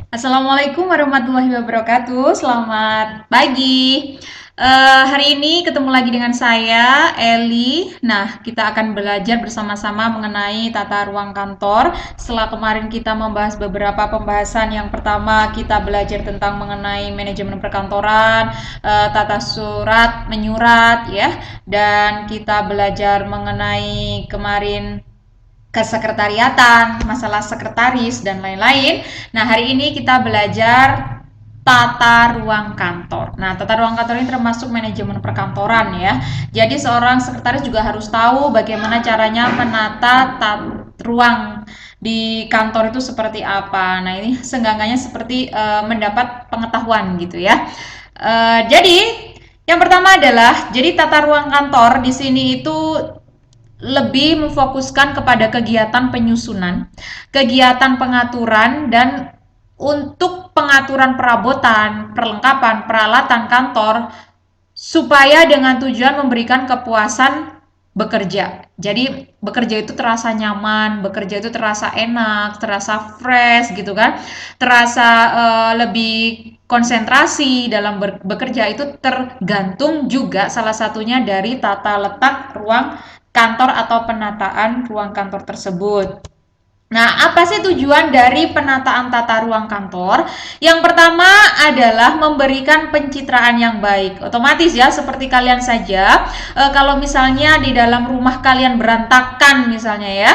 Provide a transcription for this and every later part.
Assalamualaikum warahmatullahi wabarakatuh. Selamat pagi. Hari ini ketemu lagi dengan saya, Eli. Nah, kita akan belajar bersama-sama mengenai tata ruang kantor. Setelah kemarin kita membahas beberapa pembahasan, yang pertama kita belajar tentang mengenai manajemen perkantoran, tata surat, menyurat, ya, dan kita belajar mengenai kemarin kesekretariatan, masalah sekretaris, dan lain-lain. Nah, hari ini kita belajar tata ruang kantor. Nah, tata ruang kantor ini termasuk manajemen perkantoran ya. Jadi seorang sekretaris juga harus tahu bagaimana caranya menata ruang di kantor itu seperti apa. Nah, ini seenggaknya seperti mendapat pengetahuan gitu ya. Jadi yang pertama adalah, jadi tata ruang kantor di sini itu lebih memfokuskan kepada kegiatan penyusunan, kegiatan pengaturan, dan untuk pengaturan perabotan, perlengkapan, peralatan kantor supaya dengan tujuan memberikan kepuasan bekerja. Jadi bekerja itu terasa nyaman, bekerja itu terasa enak, terasa fresh gitu kan, terasa lebih konsentrasi dalam bekerja. Itu tergantung juga salah satunya dari tata letak ruang kantor atau penataan ruang kantor tersebut. Nah, apa sih tujuan dari penataan tata ruang kantor? Yang pertama adalah memberikan pencitraan yang baik. Otomatis ya, seperti kalian saja, kalau misalnya di dalam rumah kalian berantakan misalnya ya,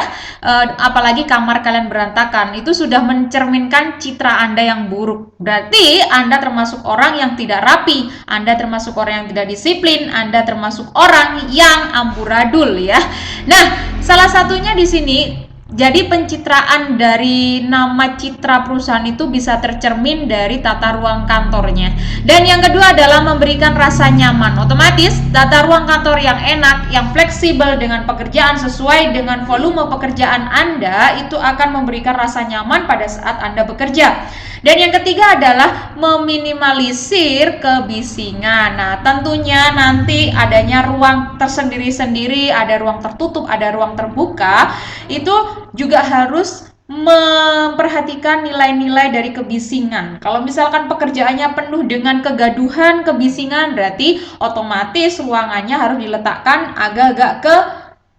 apalagi kamar kalian berantakan, itu sudah mencerminkan citra Anda yang buruk. Berarti Anda termasuk orang yang tidak rapi, Anda termasuk orang yang tidak disiplin, Anda termasuk orang yang amburadul ya. Nah, salah satunya di sini, jadi pencitraan dari nama citra perusahaan itu bisa tercermin dari tata ruang kantornya. Dan yang kedua adalah memberikan rasa nyaman. Otomatis tata ruang kantor yang enak, yang fleksibel dengan pekerjaan sesuai dengan volume pekerjaan Anda, itu akan memberikan rasa nyaman pada saat Anda bekerja. Dan yang ketiga adalah meminimalisir kebisingan. Nah, tentunya nanti adanya ruang tersendiri-sendiri, ada ruang tertutup, ada ruang terbuka, itu juga harus memperhatikan nilai-nilai dari kebisingan. Kalau misalkan pekerjaannya penuh dengan kegaduhan, kebisingan, berarti otomatis ruangannya harus diletakkan agak-agak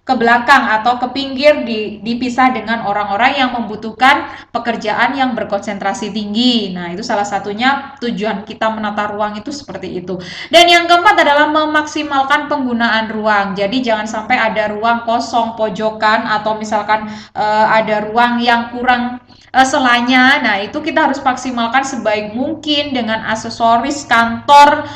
ke belakang atau ke pinggir, dipisah dengan orang-orang yang membutuhkan pekerjaan yang berkonsentrasi tinggi. Nah, itu salah satunya tujuan kita menata ruang itu seperti itu. Dan yang keempat adalah memaksimalkan penggunaan ruang. Jadi jangan sampai ada ruang kosong pojokan atau misalkan ada ruang yang kurang selanya. Nah, itu kita harus maksimalkan sebaik mungkin dengan aksesoris kantor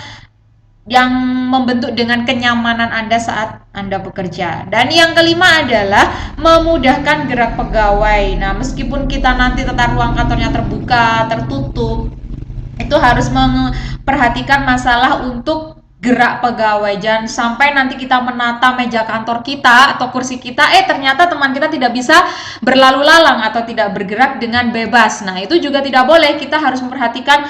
yang membentuk dengan kenyamanan Anda saat Anda bekerja. Dan yang kelima adalah memudahkan gerak pegawai. Nah, meskipun kita nanti tata ruang kantornya terbuka, tertutup, itu harus memperhatikan masalah untuk gerak pegawai. Jangan sampai nanti kita menata meja kantor kita atau kursi kita, ternyata teman kita tidak bisa berlalu lalang atau tidak bergerak dengan bebas. Nah, itu juga tidak boleh. Kita harus memperhatikan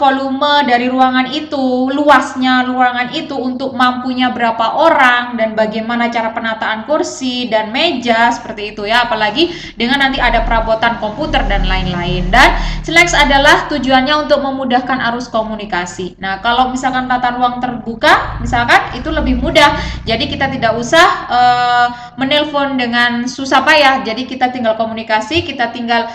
volume dari ruangan itu, luasnya ruangan itu untuk mampunya berapa orang, dan bagaimana cara penataan kursi dan meja seperti itu ya. Apalagi dengan nanti ada perabotan komputer dan lain-lain. Dan next adalah tujuannya untuk memudahkan arus komunikasi. Nah, kalau misalkan tata ruang terbuka, misalkan itu lebih mudah. Jadi kita tidak usah menelpon dengan susah payah. Jadi kita tinggal komunikasi, kita tinggal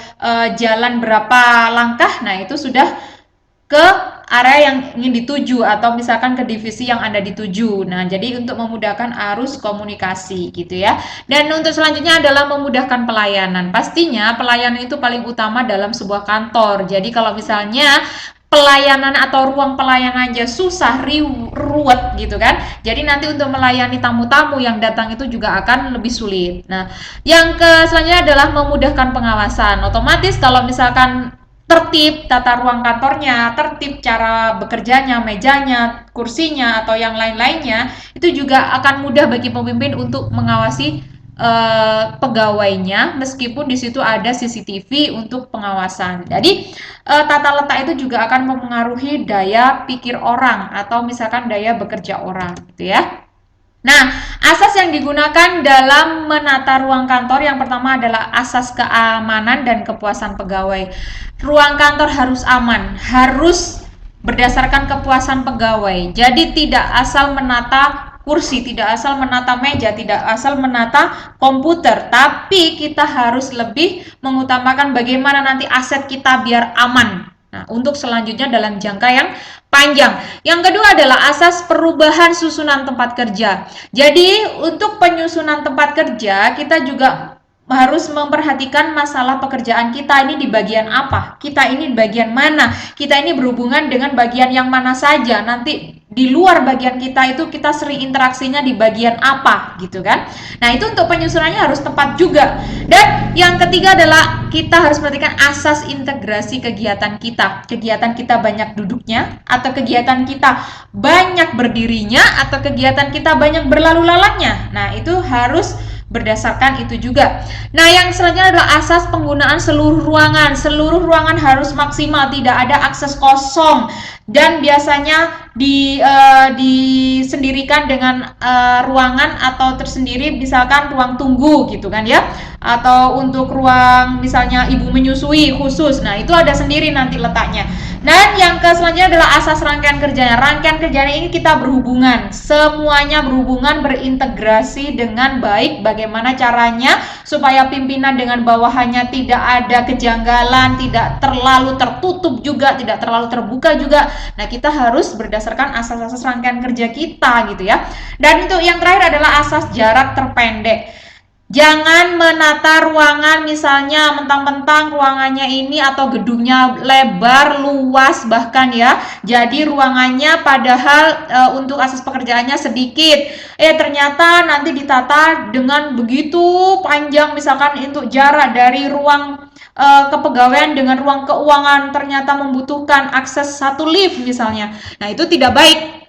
jalan berapa langkah. Nah, itu sudah ke area yang ingin dituju atau misalkan ke divisi yang Anda dituju. Nah, jadi untuk memudahkan arus komunikasi gitu ya. Dan untuk selanjutnya adalah memudahkan pelayanan. Pastinya pelayanan itu paling utama dalam sebuah kantor. Jadi kalau misalnya pelayanan atau ruang pelayanan aja susah, ruwet gitu kan. Jadi nanti untuk melayani tamu-tamu yang datang itu juga akan lebih sulit. Nah, yang selanjutnya adalah memudahkan pengawasan. Otomatis kalau misalkan tertib tata ruang kantornya, tertib cara bekerjanya, mejanya, kursinya, atau yang lain-lainnya, itu juga akan mudah bagi pemimpin untuk mengawasi pegawainya, meskipun di situ ada CCTV untuk pengawasan. Jadi tata letak itu juga akan mempengaruhi daya pikir orang atau misalkan daya bekerja orang, gitu ya. Nah, asas yang digunakan dalam menata ruang kantor yang pertama adalah asas keamanan dan kepuasan pegawai. Ruang kantor harus aman, harus berdasarkan kepuasan pegawai. Jadi tidak asal menata kursi, tidak asal menata meja, tidak asal menata komputer, tapi kita harus lebih mengutamakan bagaimana nanti aset kita biar aman. Nah, untuk selanjutnya dalam jangka yang panjang. Yang kedua adalah asas perubahan susunan tempat kerja. Jadi, untuk penyusunan tempat kerja, kita juga harus memperhatikan masalah pekerjaan kita ini di bagian apa, kita ini di bagian mana, kita ini berhubungan dengan bagian yang mana saja, nanti di luar bagian kita itu kita sering interaksinya di bagian apa gitu kan. Nah, itu untuk penyusunannya harus tepat juga. Dan yang ketiga adalah kita harus perhatikan asas integrasi kegiatan kita. Kegiatan kita banyak duduknya atau kegiatan kita banyak berdirinya atau kegiatan kita banyak berlalu lalangnya. Nah, itu harus berdasarkan itu juga. Nah, yang selanjutnya adalah asas penggunaan seluruh ruangan. Seluruh ruangan harus maksimal, tidak ada akses kosong. Dan biasanya disendirikan dengan ruangan atau tersendiri, misalkan ruang tunggu gitu kan ya. Atau untuk ruang misalnya ibu menyusui khusus. Nah, itu ada sendiri nanti letaknya. Dan yang selanjutnya adalah asas rangkaian kerjanya. Rangkaian kerjanya ini kita berhubungan, semuanya berhubungan, berintegrasi dengan baik. Bagaimana caranya supaya pimpinan dengan bawahannya tidak ada kejanggalan, tidak terlalu tertutup juga, tidak terlalu terbuka juga. Nah, kita harus berdasarkan asas-asas rangkaian kerja kita gitu ya. Dan itu yang terakhir adalah asas jarak terpendek. Jangan menata ruangan misalnya mentang-mentang ruangannya ini atau gedungnya lebar, luas bahkan ya. Jadi ruangannya padahal untuk asas pekerjaannya sedikit. Ternyata nanti ditata dengan begitu panjang, misalkan untuk jarak dari ruang kepegawaian dengan ruang keuangan ternyata membutuhkan akses satu lift misalnya. Nah, itu tidak baik.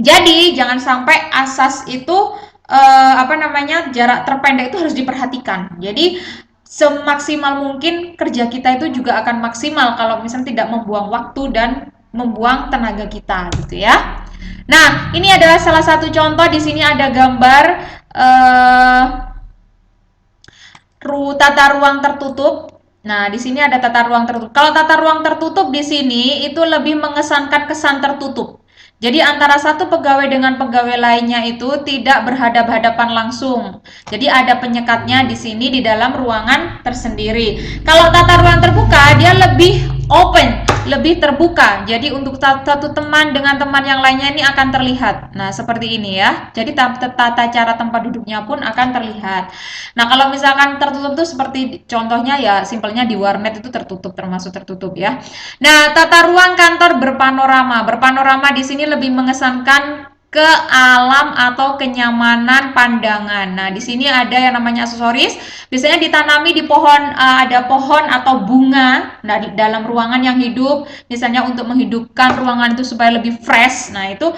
Jadi jangan sampai asas itu jarak terpendek itu harus diperhatikan. Jadi semaksimal mungkin kerja kita itu juga akan maksimal kalau misalnya tidak membuang waktu dan membuang tenaga kita gitu ya. Nah, ini adalah salah satu contoh. Di sini ada gambar tata ruang tertutup. Nah, di sini ada tata ruang tertutup. Kalau tata ruang tertutup di sini itu lebih mengesankan kesan tertutup. Jadi antara satu pegawai dengan pegawai lainnya itu tidak berhadap-hadapan langsung. Jadi ada penyekatnya di sini di dalam ruangan tersendiri. Kalau tata ruang terbuka dia lebih open, lebih terbuka. Jadi untuk satu teman dengan teman yang lainnya ini akan terlihat. Nah, seperti ini ya. Jadi tata cara tempat duduknya pun akan terlihat. Nah, kalau misalkan tertutup itu seperti contohnya ya simpelnya di warnet itu tertutup, termasuk tertutup ya. Nah, tata ruang kantor berpanorama. Berpanorama di sini lebih mengesankan ke alam atau kenyamanan pandangan. Nah, di sini ada yang namanya aksesoris. Biasanya ditanami di pohon, ada pohon atau bunga. Nah, di dalam ruangan yang hidup, misalnya untuk menghidupkan ruangan itu supaya lebih fresh. Nah, itu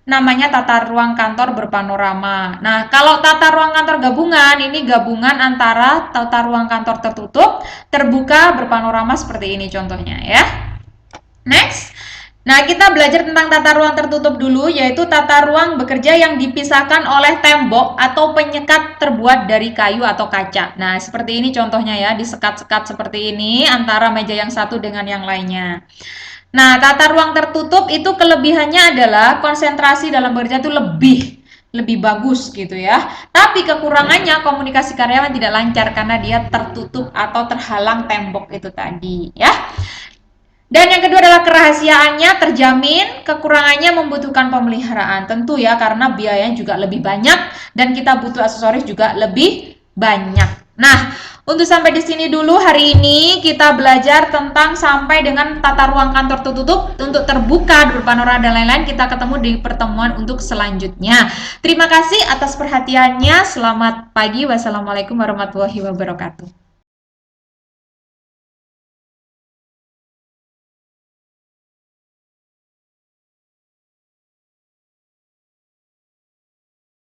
namanya tata ruang kantor berpanorama. Nah, kalau tata ruang kantor gabungan, ini gabungan antara tata ruang kantor tertutup, terbuka, berpanorama seperti ini contohnya ya. Next. Nah, kita belajar tentang tata ruang tertutup dulu, yaitu tata ruang bekerja yang dipisahkan oleh tembok atau penyekat terbuat dari kayu atau kaca. Nah, seperti ini contohnya ya, disekat-sekat seperti ini antara meja yang satu dengan yang lainnya. Nah, tata ruang tertutup itu kelebihannya adalah konsentrasi dalam bekerja itu lebih bagus gitu ya. Tapi kekurangannya komunikasi karyawan tidak lancar karena dia tertutup atau terhalang tembok itu tadi ya. Dan yang kedua adalah kerahasiaannya terjamin, kekurangannya membutuhkan pemeliharaan. Tentu ya, karena biayanya juga lebih banyak dan kita butuh aksesoris juga lebih banyak. Nah, untuk sampai di sini dulu hari ini kita belajar tentang sampai dengan tata ruang kantor tertutup, untuk terbuka, berpanorama dan lain-lain. Kita ketemu di pertemuan untuk selanjutnya. Terima kasih atas perhatiannya. Selamat pagi. Wassalamualaikum warahmatullahi wabarakatuh.